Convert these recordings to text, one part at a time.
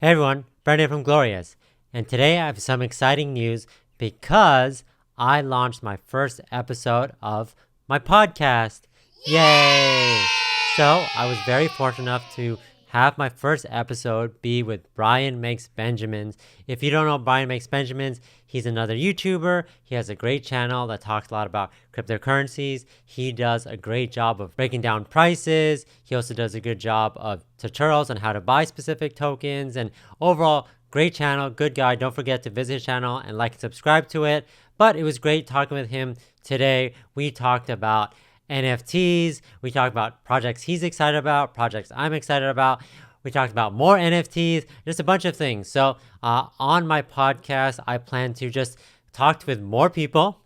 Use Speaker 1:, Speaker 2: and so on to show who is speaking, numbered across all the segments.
Speaker 1: Hey everyone, Brendan from Goalorious, and today I have some exciting news because I launched my first episode of my podcast. Yay! So I was very fortunate enough to have my first episode be with Brian Makes Benjamins. If you don't know Brian Makes Benjamins, he's another YouTuber. He has a great channel that talks a lot about cryptocurrencies. He does a great job of breaking down prices. He also does a good job of tutorials on how to buy specific tokens, and overall, great channel, good guy. Don't forget to visit his channel and like and subscribe to it. But it was great talking with him today. We talked about NFTs. We talked about projects he's excited about, projects I'm excited about. We talked about more NFTs, just a bunch of things. So on my podcast, I plan to just talk with more people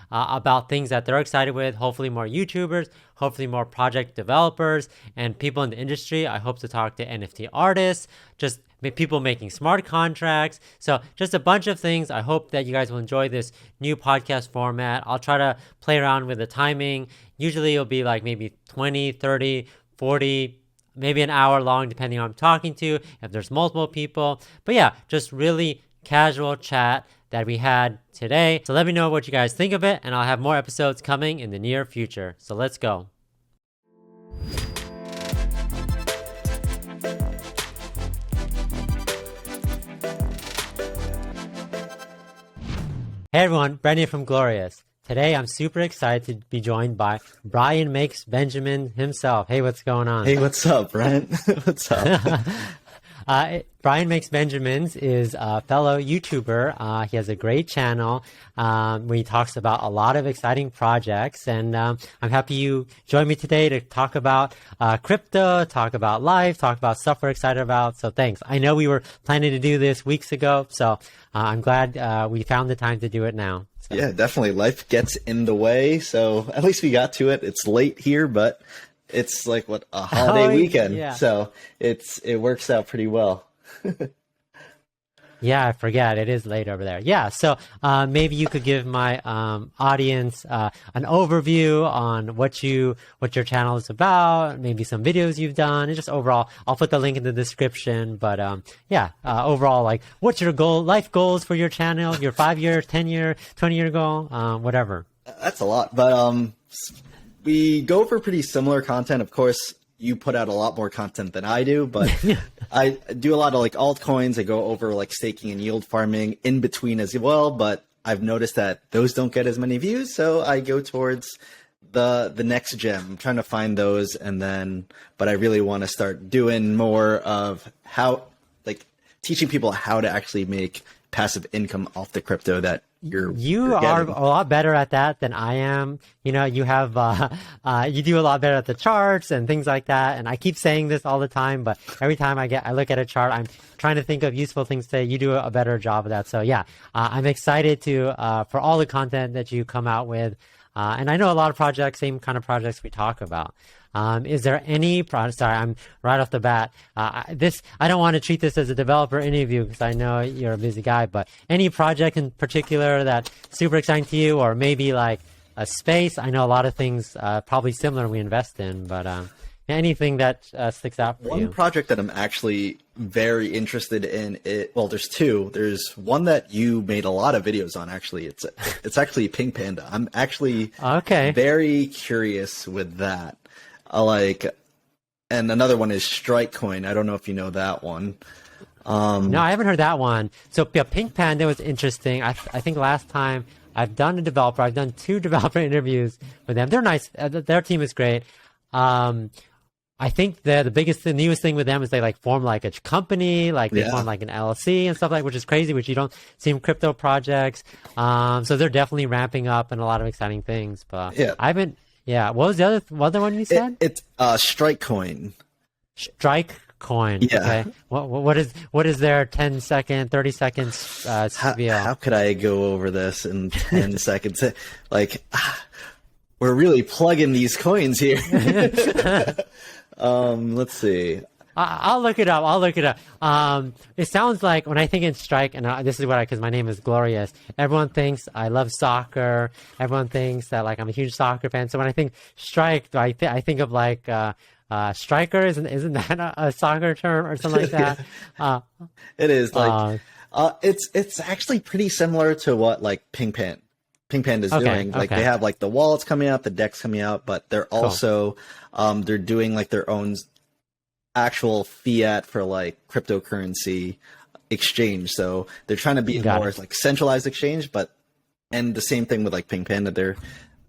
Speaker 1: about things that they're excited with, hopefully more YouTubers, hopefully more project developers and people in the industry. I hope to talk to NFT artists, just people making smart contracts. So just a bunch of things. I hope that you guys will enjoy this new podcast format. I'll try to play around with the timing. Usually it'll be like maybe 20, 30, 40, maybe an hour long, depending on who I'm talking to, if there's multiple people. But yeah, just really casual chat that we had today. So let me know what you guys think of it, and I'll have more episodes coming in the near future. So let's go. Hey everyone, Brendan from Goalorious. Today I'm super excited to be joined by Brian Makes Benjamin himself. Hey, what's going on?
Speaker 2: Hey, what's up, Brent? What's up?
Speaker 1: Brian Makes Benjamins is a fellow YouTuber. He has a great channel where he talks about a lot of exciting projects. And I'm happy you joined me today to talk about crypto, talk about life, talk about stuff we're excited about. So thanks. I know we were planning to do this weeks ago, so I'm glad we found the time to do it now. So.
Speaker 2: Yeah, definitely. Life gets in the way. So at least we got to it. It's late here, but it's like a holiday weekend. Yeah. So it works out pretty well.
Speaker 1: Yeah, I forget. It is late over there. Yeah, so maybe you could give my audience an overview on what your channel is about, maybe some videos you've done, and just overall. I'll put the link in the description. But overall, like, what's your life goals for your channel, your 5-year, 10-year, 20-year goal, whatever.
Speaker 2: That's a lot, but we go for pretty similar content. Of course, you put out a lot more content than I do, but I do a lot of like altcoins. I go over like staking and yield farming in between as well, but I've noticed that those don't get as many views. So I go towards the next gem. I'm trying to find those, but I really want to start doing more of teaching people how to actually make passive income off the crypto that you
Speaker 1: are a lot better at that than I am. You know, you have you do a lot better at the charts and things like that. And I keep saying this all the time, but every time I look at a chart, I'm trying to think of useful things to say. You do a better job of that. So yeah, I'm excited for all the content that you come out with. And I know a lot of projects, same kind of projects we talk about. Is there any project? Sorry, I'm right off the bat. I don't want to treat this as a developer interview because I know you're a busy guy. But any project in particular that's super exciting to you, or maybe like a space? I know a lot of things probably similar we invest in, but anything that sticks out for you?
Speaker 2: One project that I'm actually very interested in. There's two. There's one that you made a lot of videos on. Actually, it's actually Pink Panda. I'm actually very curious with that. And another one is Strike Coin. I don't know if you know that one.
Speaker 1: No, I haven't heard that one. So yeah, Pink Panda was interesting. I think last time I've done 2 developer interviews with them. They're nice. Their team is great. I think the newest thing with them is they form like a company, they form like an LLC and stuff which is crazy, which you don't see in crypto projects. So they're definitely ramping up and a lot of exciting things. But yeah, I haven't. Yeah, what was the other one you said?
Speaker 2: It's Strike Coin.
Speaker 1: Strike Coin.
Speaker 2: Yeah.
Speaker 1: Okay. What is their 10 second, 30 seconds spiel?
Speaker 2: How could I go over this in 10 seconds? We're really plugging these coins here. Let's see.
Speaker 1: I'll look it up. It sounds like when I think in Strike, and this is because my name is Goalorious, everyone thinks I love soccer. Everyone thinks that I'm a huge soccer fan. So when I think Strike, I think of striker. Isn't that a soccer term or something like that?
Speaker 2: It is like it's actually pretty similar to what like Pink Panda's doing. Like they have like the wallets coming out, the decks coming out, but they're also they're doing like their own actual fiat for like cryptocurrency exchange. So they're trying to be more like centralized exchange, and the same thing with like Pink Panda.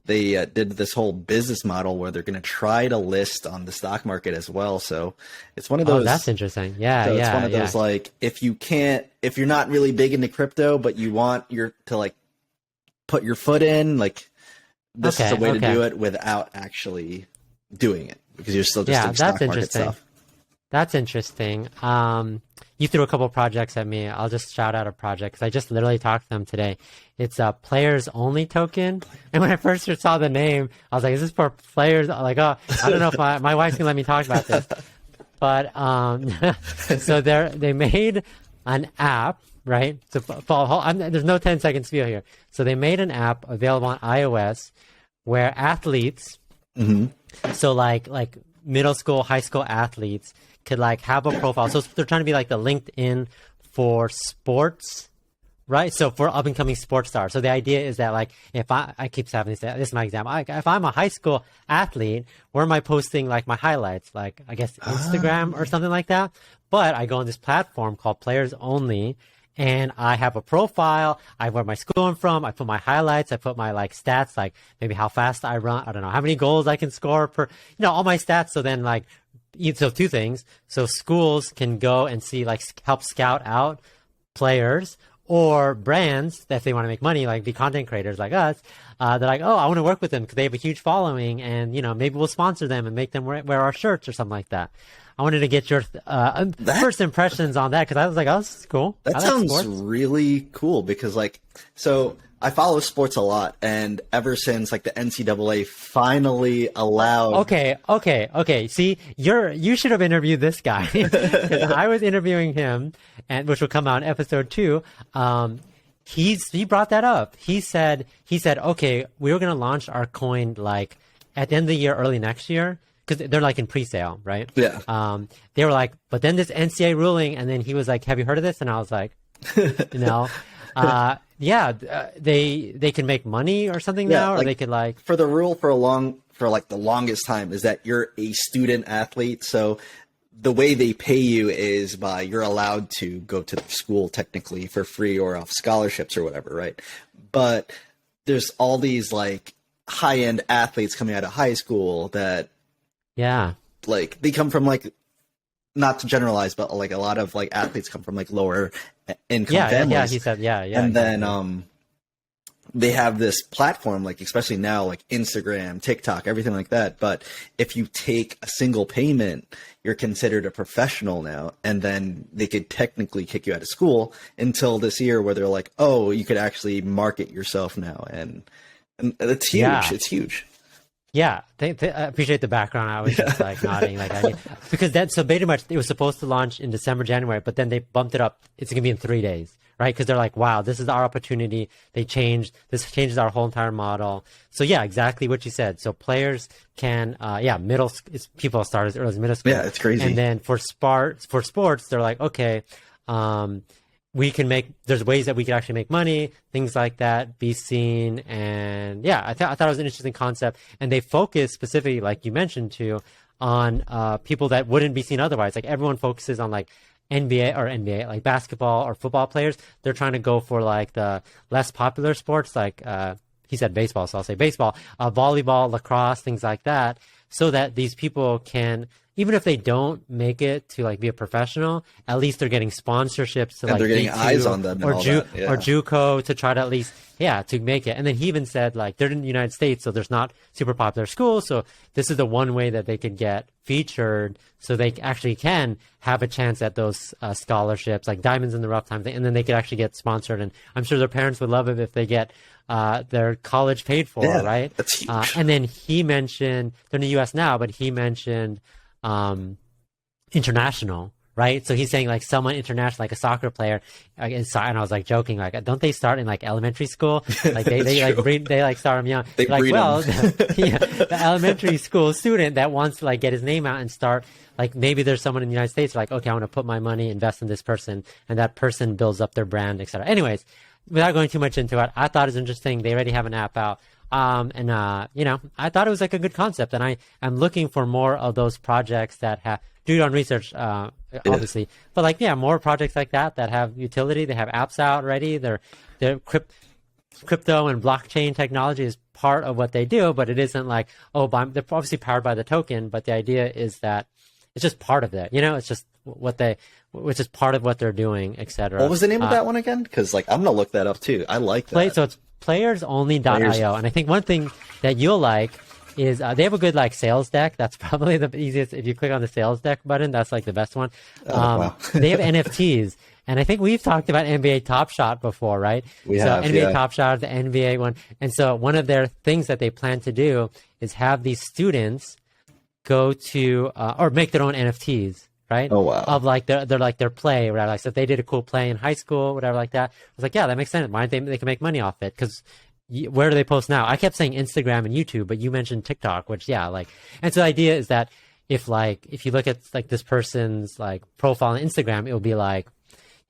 Speaker 2: They did this whole business model where they're going to try to list on the stock market as well. So it's one of those.
Speaker 1: Oh, that's interesting. Yeah,
Speaker 2: so it's one of those like if you're not really big into crypto, but you want to like put your foot in, like this is a way to do it without actually doing it because you're still just doing stock market stuff.
Speaker 1: That's interesting. You threw a couple projects at me. I'll just shout out a project because I just literally talked to them today. It's a players only token. And when I first saw the name, I was like, is this for players? Like, oh, I don't know if my wife's gonna let me talk about this. But so they made an app, right? So there's no 10-second spiel here. So they made an app available on iOS where athletes, so like middle school, high school athletes could like have a profile. So they're trying to be like the LinkedIn for sports, right? So for up and coming sports stars. So the idea is that like, if I keep having this is my example. If I'm a high school athlete, where am I posting like my highlights? Like I guess Instagram or something like that. But I go on this platform called Players Only, and I have a profile. I where my school I'm from. I put my highlights. I put my like stats, like maybe how fast I run. I don't know how many goals I can score per, all my stats. So then like, so two things. So schools can go and see like help scout out players, or brands that if they want to make money, like be content creators like us. They're like, oh, I want to work with them because they have a huge following, and maybe we'll sponsor them and make them wear our shirts or something like that. I wanted to get your first impressions on that because I was like, oh, this is cool.
Speaker 2: That sounds really cool because so I follow sports a lot, and ever since like the NCAA finally allowed.
Speaker 1: Okay. See, you should have interviewed this guy because I was interviewing him, and which will come out in episode 2. He brought that up. He said, okay, we were gonna launch our coin like at the end of the year, early next year. Because they're like in pre-sale, right?
Speaker 2: Yeah.
Speaker 1: They were like, but then this NCAA ruling, and then he was like, "Have you heard of this?" And I was like, they can make money or something now, or they could like
Speaker 2: for the rule for the longest time is that you're a student athlete, so the way they pay you is by you're allowed to go to the school technically for free or off scholarships or whatever, right? But there's all these like high-end athletes coming out of high school that.
Speaker 1: Yeah.
Speaker 2: Like they come from like, not to generalize, but like a lot of like athletes come from like lower income families.
Speaker 1: Yeah, he said, yeah.
Speaker 2: And then they have this platform, like especially now, like Instagram, TikTok, everything like that. But if you take a single payment, you're considered a professional now, and then they could technically kick you out of school until this year, where they're like, oh, you could actually market yourself now, and it's huge. Yeah. It's huge.
Speaker 1: Yeah, I appreciate the background. I was just like nodding, like because so pretty much it was supposed to launch in December, January, but then they bumped it up. It's gonna be in 3 days, right? Because they're like, wow, this is our opportunity. This changes our whole entire model. So yeah, exactly what you said. So players can, people start as early as middle school.
Speaker 2: Yeah, it's crazy.
Speaker 1: And then for sports, they're like, okay, there's ways that we can actually make money, things like that, be seen. And yeah, I thought it was an interesting concept. And they focus specifically, like you mentioned too, on people that wouldn't be seen otherwise. Like everyone focuses on like NBA, like basketball or football players. They're trying to go for like the less popular sports, like he said baseball, so I'll say baseball, volleyball, lacrosse, things like that, so that these people can, even if they don't make it to like be a professional, at least they're getting sponsorships to
Speaker 2: and
Speaker 1: like
Speaker 2: they're getting eyes on them
Speaker 1: or JUCO to try to at least to make it. And then he even said like they're in the United States, so there's not super popular schools, so this is the one way that they could get featured, so they actually can have a chance at those scholarships, like diamonds in the rough time thing, and then they could actually get sponsored. And I'm sure their parents would love it if they get their college paid for, right?
Speaker 2: That's huge.
Speaker 1: And then he mentioned they're in the U.S. now, but he mentioned international, right? So he's saying like someone international, like a soccer player, and I was like joking, like, don't they start in like elementary school? Like they like start them young.
Speaker 2: They
Speaker 1: like,
Speaker 2: breed
Speaker 1: well,
Speaker 2: them.
Speaker 1: the elementary school student that wants to like get his name out and start, like maybe there's someone in the United States like, okay, I want to put my money, invest in this person, and that person builds up their brand, etc. Anyways, without going too much into it, I thought it was interesting. They already have an app out. You know, I thought it was like a good concept, and I'm looking for more of those projects that have do your own research, obviously, but like, yeah, more projects like that have utility. They have apps out already. They're crypto and blockchain technology is part of what they do, but it isn't like, they're obviously powered by the token, but the idea is that it's just part of it. You know, it's just which is part of what they're doing, etc.
Speaker 2: What was the name of that one again? Because like I'm gonna look that up too. I like that.
Speaker 1: So it's playersonly.io, and I think one thing that you'll like is they have a good like sales deck. That's probably the easiest. If you click on the sales deck button, that's like the best one.
Speaker 2: Wow.
Speaker 1: They have NFTs, and I think we've talked about NBA Top Shot before, right?
Speaker 2: We have,
Speaker 1: NBA Top Shot, the NBA one, and so one of their things that they plan to do is have these students go to or make their own NFTs. Right?
Speaker 2: Oh wow!
Speaker 1: Of like their play, or whatever. Like, so if they did a cool play in high school, whatever, like that. I was like, yeah, that makes sense. Why don't they can make money off it? Because where do they post now? I kept saying Instagram and YouTube, but you mentioned TikTok, which and so the idea is that if you look at like this person's like profile on Instagram, it will be like,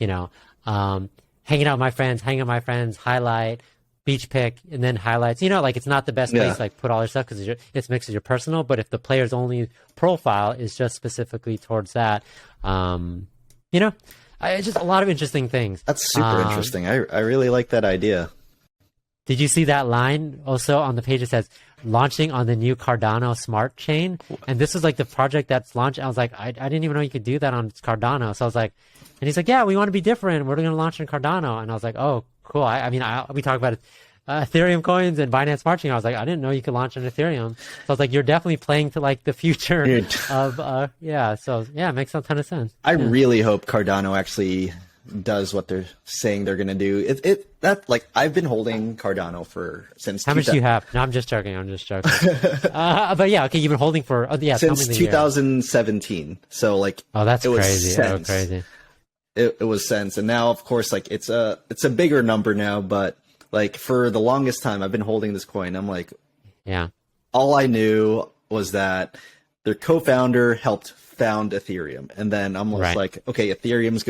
Speaker 1: you know, hanging out with my friends, highlight, beach pick, and then highlights. You know, like it's not the best place to like put all your stuff because it's mixed with your personal. But if the player's only profile is just specifically towards that, you know, it's just a lot of interesting things.
Speaker 2: That's super interesting. I really like that idea.
Speaker 1: Did you see that line also on the page? It says launching on the new Cardano smart chain, and this was like the project that's launched. I was like, I didn't even know you could do that on Cardano. So I was like, and he's like, yeah, we want to be different. We're going to launch on Cardano, and I was like, oh, cool. We talk about Ethereum coins and Binance Smart Chain. I was like, I didn't know you could launch on Ethereum. So I was like, you're definitely playing to like the future of yeah. So yeah, it makes a ton of sense.
Speaker 2: I really hope Cardano actually does what they're saying they're going to do. I've been holding Cardano since.
Speaker 1: How much do you have? No, I'm just joking. But yeah, okay, you've been holding for
Speaker 2: since 2017. So like,
Speaker 1: that's
Speaker 2: it was
Speaker 1: crazy.
Speaker 2: Cents.
Speaker 1: Crazy.
Speaker 2: It was cents, and now of course like it's a bigger number now, but like for the longest time I've been holding this coin. I'm like,
Speaker 1: yeah.
Speaker 2: All I knew was that their co-founder helped found Ethereum, and then I'm almost like, okay, Ethereum's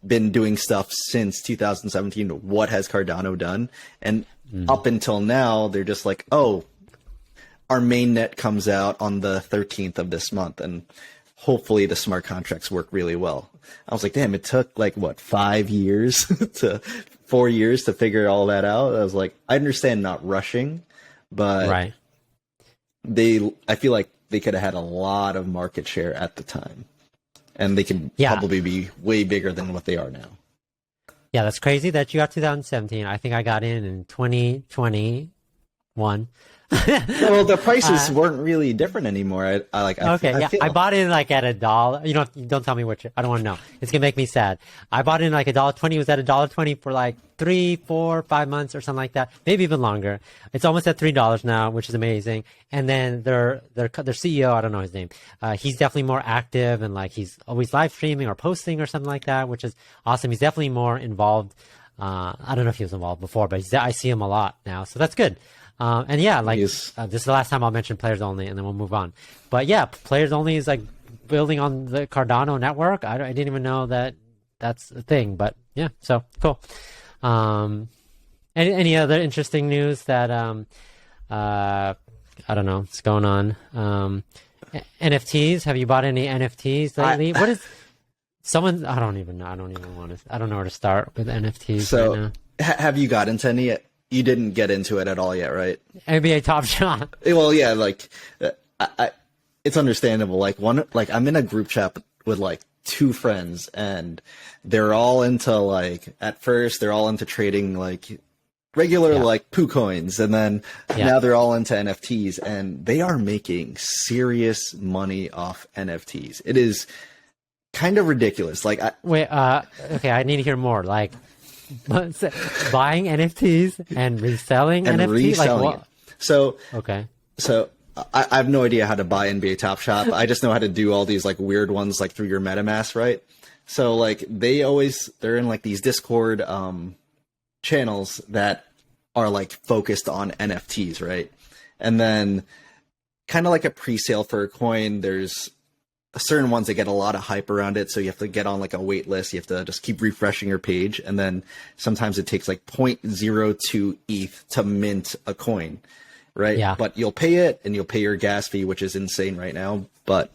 Speaker 2: been doing stuff since 2017. What has Cardano done? And up until now, they're just like, oh, our mainnet comes out on the 13th of this month, and hopefully the smart contracts work really well. I was like, damn, it took like what 4 years to figure all that out. I was like, I understand not rushing, but I feel like they could have had a lot of market share at the time, and they could probably be way bigger than what they are now.
Speaker 1: Yeah, that's crazy that you got 2017. I think I got in 2021.
Speaker 2: Well, the prices weren't really different anymore.
Speaker 1: I bought in like at $1. You don't tell me which. I don't want to know. It's gonna make me sad. I bought in like $1.20. It was at $1.20 for like 3, 4, 5 months or something like that. Maybe even longer. It's almost at $3 now, which is amazing. And then their CEO, I don't know his name. He's definitely more active, and like he's always live streaming or posting or something like that, which is awesome. He's definitely more involved. I don't know if he was involved before, but I see him a lot now, so that's good. And yeah, like this is the last time I'll mention players only, and then we'll move on. But yeah, players only is like building on the Cardano network. I didn't even know that that's a thing, but yeah, so cool. Any other interesting news that I don't know what's going on? NFTs. Have you bought any NFTs lately? What is someone? I don't even know. I don't know where to start with NFTs.
Speaker 2: So
Speaker 1: right now.
Speaker 2: Have you got into any? You didn't get into it at all yet, right?
Speaker 1: NBA Top Shot.
Speaker 2: Well, yeah, like it's understandable. I'm in a group chat with like 2 friends, and they're all into at first they're all into trading like regular like poo coins, and then now they're all into NFTs, and they are making serious money off NFTs. It is kind of ridiculous. Okay,
Speaker 1: I need to hear more. Like, buying NFTs and reselling NFTs?
Speaker 2: Reselling it. So I have no idea how to buy NBA Top Shot. I just know how to do all these like weird ones like through your MetaMask, right? So like they're in like these Discord channels that are like focused on NFTs, right? And then kind of like a pre-sale for a coin, there's certain ones that get a lot of hype around it, so you have to get on like a wait list. You have to just keep refreshing your page, and then sometimes it takes like 0.02 ETH to mint a coin, right?
Speaker 1: Yeah.
Speaker 2: But you'll pay it, and you'll pay your gas fee, which is insane right now, but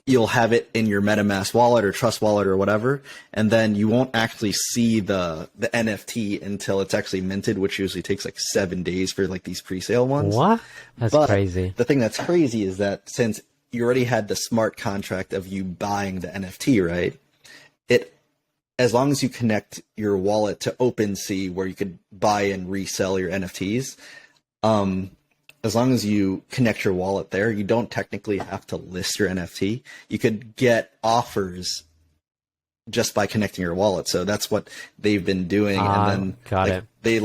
Speaker 2: you'll have it in your MetaMask wallet or Trust wallet or whatever, and then you won't actually see the NFT until it's actually minted, which usually takes like 7 days for like these pre-sale ones.
Speaker 1: What? That's crazy.
Speaker 2: The thing that's crazy is that since you already had the smart contract of you buying the NFT, right? As long as you connect your wallet to OpenSea, where you could buy and resell your NFTs, as long as you connect your wallet there, you don't technically have to list your NFT. You could get offers just by connecting your wallet. So that's what they've been doing. And then they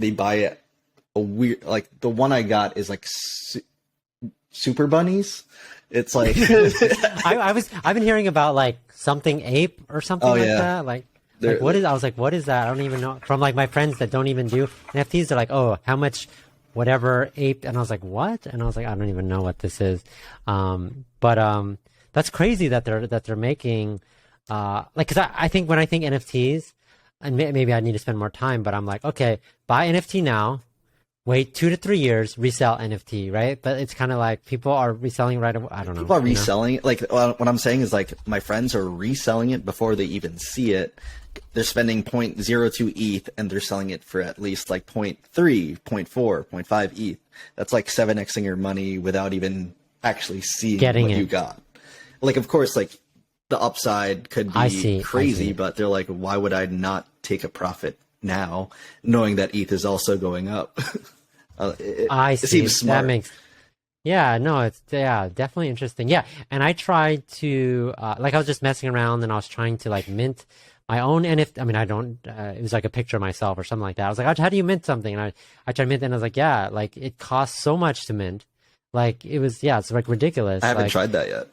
Speaker 2: buy it a weird, like the one I got is like super bunnies. It's like
Speaker 1: I've been hearing about like something ape or something like that. Like what is? I was like, what is that? I don't even know. From like my friends that don't even do NFTs, they're like, oh, how much, whatever ape, and I was like, what? And I was like, I don't even know what this is. But that's crazy that they're making like, because I think when I think NFTs, and maybe I need to spend more time, but I'm like, okay, buy NFT now. Wait 2 to 3 years, resell NFT, right? But it's kind of like people are reselling right away. I don't know.
Speaker 2: People are reselling it. Like what I'm saying is like my friends are reselling it before they even see it. They're spending 0.02 ETH and they're selling it for at least like 0.3, 0.4, 0.5 ETH. That's like 7xing your money without even actually seeing what you got. Like, of course, like the upside could be crazy, but they're like, why would I not take a profit now, knowing that ETH is also going up?
Speaker 1: It seems smart. That makes, it's definitely interesting. Yeah, and I tried to like I was just messing around and I was trying to like mint my own NFT. I mean, I don't. It was like a picture of myself or something like that. I was like, how do you mint something? And I tried to mint it, and I was like, yeah, like it costs so much to mint. Like it was, it's like ridiculous.
Speaker 2: I haven't tried that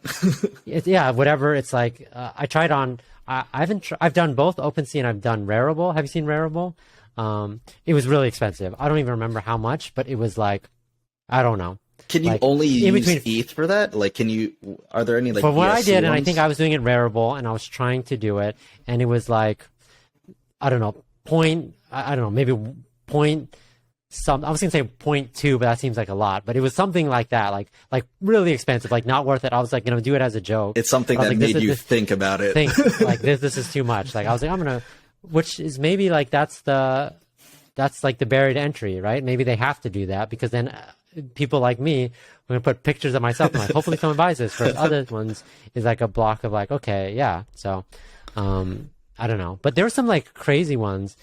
Speaker 1: yet. Whatever. It's like I tried on. I've done both OpenSea and I've done Rarible. Have you seen Rarible? It was really expensive. I don't even remember how much, but it was like, I don't know.
Speaker 2: Can you only use ETH for that? Like, are there any like
Speaker 1: for what
Speaker 2: BSC
Speaker 1: I did,
Speaker 2: ones?
Speaker 1: and I think I was doing it Rarible, and I was trying to do it, and it was like, I don't know, maybe point some. I was gonna say 0.2, but that seems like a lot. But it was something like that, like really expensive, like not worth it. I was like, do it as a joke.
Speaker 2: It's something that made you think about it.
Speaker 1: Like this is too much. Like I was like, which is maybe like that's like the barrier to entry, right? Maybe they have to do that because then people like me, I'm gonna put pictures of myself and like, hopefully someone buys this. For other ones is like a block of like, okay, yeah. So, I don't know, but there were some like crazy ones,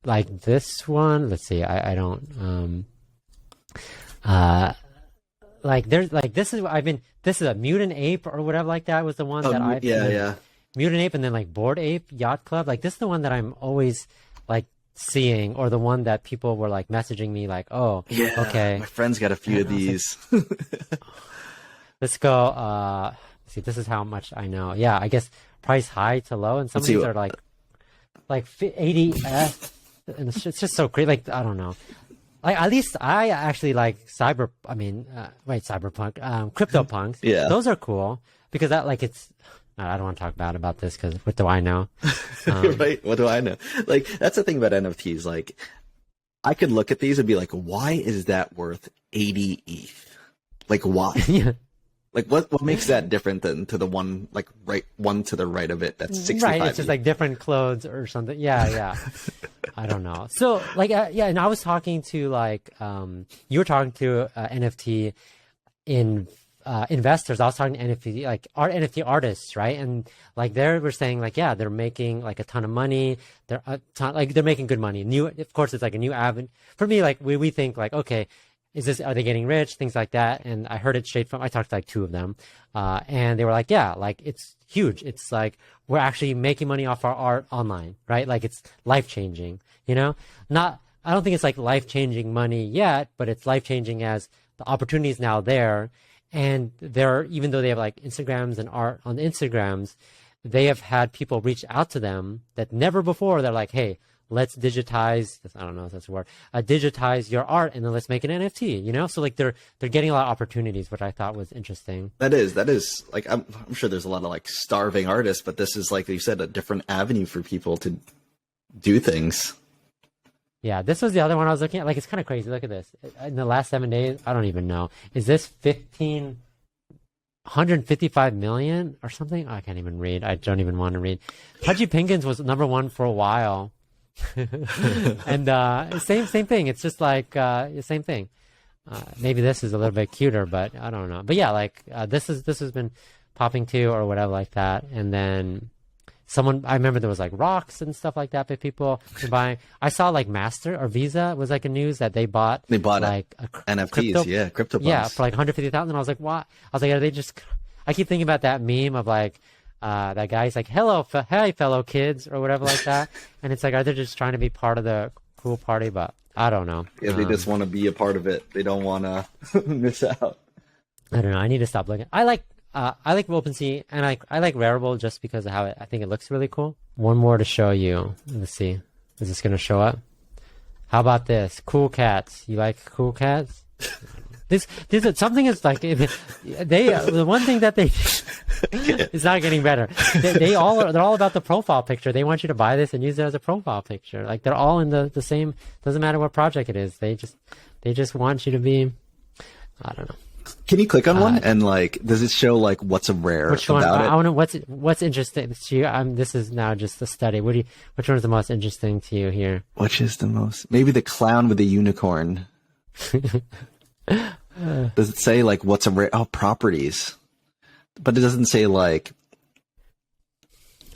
Speaker 1: like this one. Let's see, I don't, like there's like this is a Mutant Ape or whatever like that was the one that I've Mutant Ape, and then like Bored Ape Yacht Club. Like this is the one that I'm always like seeing, or the one that people were like messaging me like, oh, okay,
Speaker 2: my friend's got a few of these.
Speaker 1: Let's go. See, this is how much I know. Yeah, I guess price high to low, and some of these are like 80s, and it's just so crazy. Like I don't know. Like at least I actually like cyberpunk. CryptoPunks.
Speaker 2: Yeah,
Speaker 1: those are cool because that like it's. I don't want to talk bad about this because what do I know?
Speaker 2: Right? What do I know? Like that's the thing about NFTs. Like I could look at these and be like, why is that worth 80 ETH? Like why?
Speaker 1: Yeah.
Speaker 2: Like what makes that different than to the one like one to the right of it that's 65?
Speaker 1: Right, it's just like different clothes or something. Yeah. I don't know. So like and I was talking to like you were talking to NFT investors. I was talking to NFT like NFT artists, right? And like they were saying like they're making like a ton of money. They're making good money. Of course, it's like a new avenue for me. Like we think like, okay, are they getting rich? Things like that. And I heard it straight from, I talked to like 2 of them, and they were like, yeah, like it's huge. It's like, we're actually making money off our art online, right? Like it's life-changing, I don't think it's like life-changing money yet, but it's life-changing as the opportunity is now there. And even though they have like Instagrams and art on the Instagrams, they have had people reach out to them that never before. They're like, hey, let's digitize, I don't know if that's a word, digitize your art, and then let's make an NFT, you know? So like they're getting a lot of opportunities, which I thought was interesting.
Speaker 2: That is like, I'm sure there's a lot of like starving artists, but this is, like you said, a different avenue for people to do things.
Speaker 1: Yeah, this was the other one I was looking at. Like, it's kind of crazy. Look at this. In the last 7 days, I don't even know. Is this 155 million or something? Oh, I can't even read. I don't even want to read. Pudgy Penguins was #1 for a while. And same thing. It's just like the same thing. Maybe this is a little bit cuter, but I don't know. But yeah, like this has been popping too, or whatever like that. And then I remember there was like rocks and stuff like that that people were buying. I saw like Master or Visa was like a news that they bought like
Speaker 2: NFTs, crypto bonds.
Speaker 1: Yeah, for like 150,000. I was like, what? I was like, are they just? I keep thinking about that meme of like that guy's like, hey fellow kids or whatever like that, and it's like, are they just trying to be part of the cool party? But I don't know.
Speaker 2: Yeah, they just want to be a part of it. They don't want to miss out.
Speaker 1: I don't know. I need to stop looking. I like OpenSea, and I like Rarible just because of how I think it looks really cool. One more to show you. Let's see. Is this going to show up? How about this? Cool cats. You like cool cats? This something is like the one thing that they it's not getting better. They're all about the profile picture. They want you to buy this and use it as a profile picture. Like they're all in the same. Doesn't matter what project it is. They just want you to be. I don't know.
Speaker 2: Can you click on one and like, does it show like what's a rare
Speaker 1: which one?
Speaker 2: about it?
Speaker 1: I want to. What's interesting to you? This is now just a study. Which one is the most interesting to you here?
Speaker 2: Which is the most? Maybe the clown with the unicorn. Does it say like what's a rare? Oh, properties, but it doesn't say like.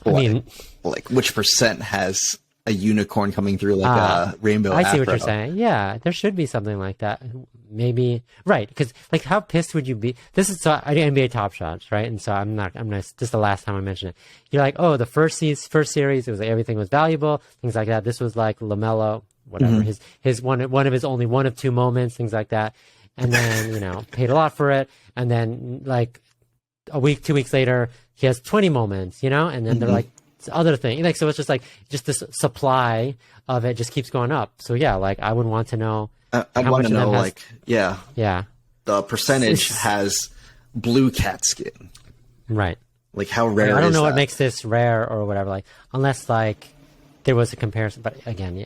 Speaker 2: I mean, like which percent has a unicorn coming through like a rainbow.
Speaker 1: I see what you're saying. Yeah, there should be something like that. Maybe right, because like how pissed would you be? This is so I do NBA Top Shots, right? And so I'm not. This is the last time I mention it. You're like, oh, the first series, it was like, everything was valuable, things like that. This was like LaMelo, whatever, his one of his only 1 of 2 moments, things like that. And then paid a lot for it, and then like a week, 2 weeks later, he has 20 moments, and then they're like other thing, like so it's just like this supply of it just keeps going up. So yeah, like I would want to know.
Speaker 2: I want to know like
Speaker 1: yeah
Speaker 2: the percentage has blue cat skin,
Speaker 1: right?
Speaker 2: Like how rare?
Speaker 1: I don't know
Speaker 2: that?
Speaker 1: what makes this rare or whatever. Like unless like there was a comparison, but again, yeah.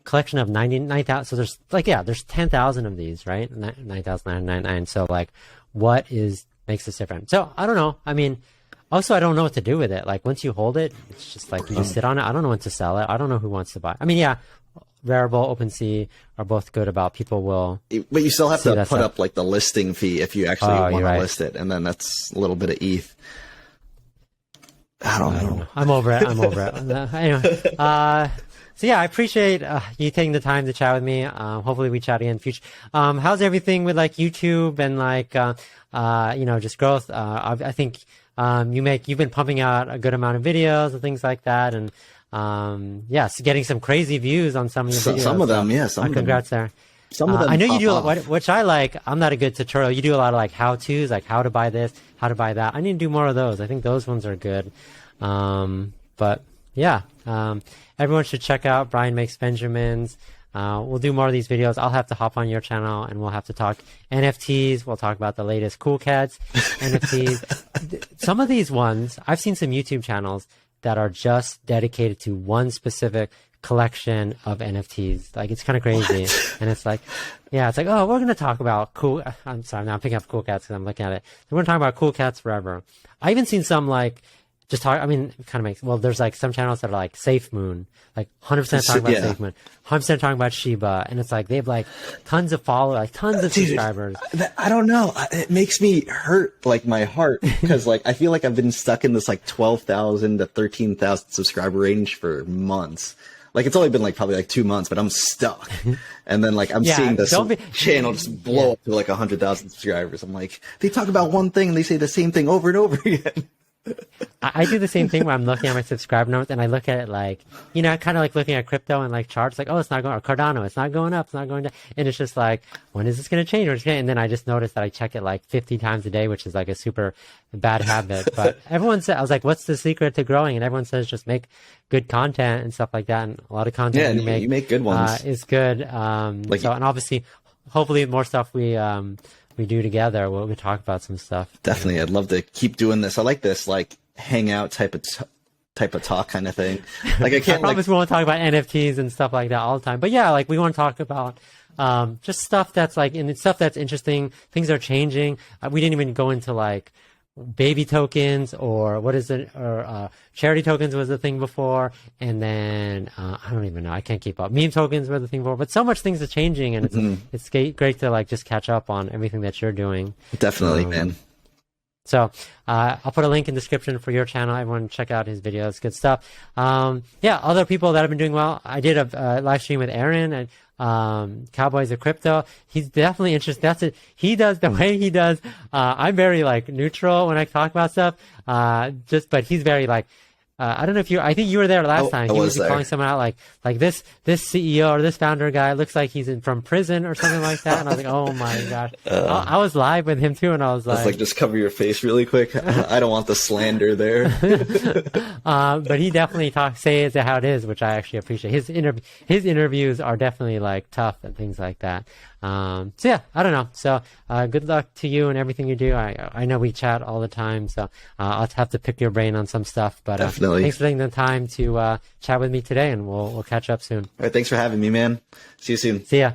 Speaker 1: Collection of 99,000. So there's 10,000 of these, right? 9,999. So like, what makes this different? So I don't know. I mean, also I don't know what to do with it. Like once you hold it, it's just like you just sit on it. I don't know when to sell it. I don't know who wants to buy. I mean, yeah, Rarible, OpenSea are both good about people will.
Speaker 2: But you still have to put up like the listing fee if you actually want to list it, and then that's a little bit of ETH. I don't know.
Speaker 1: I'm over it. Anyway. So yeah, I appreciate you taking the time to chat with me. Hopefully we chat again in the future. How's everything with like YouTube and like just growth? I think you've been pumping out a good amount of videos and things like that, and so getting some crazy views on some of your videos.
Speaker 2: Some of them, yeah.
Speaker 1: Congrats there.
Speaker 2: Some of them
Speaker 1: I know you do, which I like. I'm not a good tutorial. You do a lot of like how-tos, like how to buy this, how to buy that. I need to do more of those. I think those ones are good. But yeah, everyone should check out Brian Makes Benjamins. We'll do more of these videos. I'll have to hop on your channel and we'll have to talk NFTs. We'll talk about the latest Cool Cats NFTs. Some of these ones, I've seen some YouTube channels that are just dedicated to one specific collection of NFTs. Like it's kind of crazy. And it's like, oh, we're going to talk about I'm sorry, now I'm picking up Cool Cats because I'm looking at it. We're going to talk about Cool Cats forever. I even seen some like, it kind of makes, there's like some channels that are like Safe Moon, like 100% talking about Safe Moon, 100% talking about Shiba. And it's like, they have like tons of followers, like tons of subscribers.
Speaker 2: I don't know. It makes me hurt like my heart because like, I feel like I've been stuck in this like 12,000 to 13,000 subscriber range for months. Like it's only been like probably like 2 months, but I'm stuck. And then like I'm seeing this channel just blow up to like 100,000 subscribers. I'm like, they talk about one thing and they say the same thing over and over again.
Speaker 1: I do the same thing where I'm looking at my subscriber numbers and I look at it like, you know, kind of like looking at crypto and like charts, like, oh, it's not going, or Cardano, it's not going up, it's not going down. And it's just like, when is this going to change? And then I just noticed that I check it like 50 times a day, which is like a super bad habit. But everyone said, I was like, what's the secret to growing? And everyone says just make good content and stuff like that. And a lot of content
Speaker 2: you make good ones.
Speaker 1: Is good. So, and obviously, hopefully more stuff we do together. We'll talk about some stuff.
Speaker 2: Definitely. I'd love to keep doing this. I like this, like, hangout type of talk kind of thing. Like, I can't.
Speaker 1: I promise we won't talk about NFTs and stuff like that all the time. But yeah, like we want to talk about just stuff that's like, and stuff that's interesting. Things are changing. We didn't even go into like baby tokens or what is it, or charity tokens was the thing before, and then I don't even know. I can't keep up. Meme tokens were the thing before, but so much things are changing, and it's great to like just catch up on everything that you're doing.
Speaker 2: Definitely, man.
Speaker 1: So I'll put a link in the description for your channel. Everyone check out his videos. Good stuff. Yeah, other people that have been doing well. I did a live stream with Aaron and Cowboys of Crypto. He's definitely interested. That's it. He does the way he does. I'm very like neutral when I talk about stuff. But he's very like, I don't know if I think you were there last time. He was calling someone out like this CEO or this founder guy looks like he's from prison or something like that. And I was like, oh my gosh. I was live with him too, and I was like,
Speaker 2: just cover your face really quick. I don't want the slander there.
Speaker 1: But he definitely says it how it is, which I actually appreciate. His interviews are definitely like tough and things like that. So yeah, I don't know. So good luck to you and everything you do. I know we chat all the time, so I'll have to pick your brain on some stuff. But
Speaker 2: definitely,
Speaker 1: thanks for taking the time to chat with me today, and we'll catch up soon.
Speaker 2: All right, thanks for having me, man. See you soon.
Speaker 1: See ya.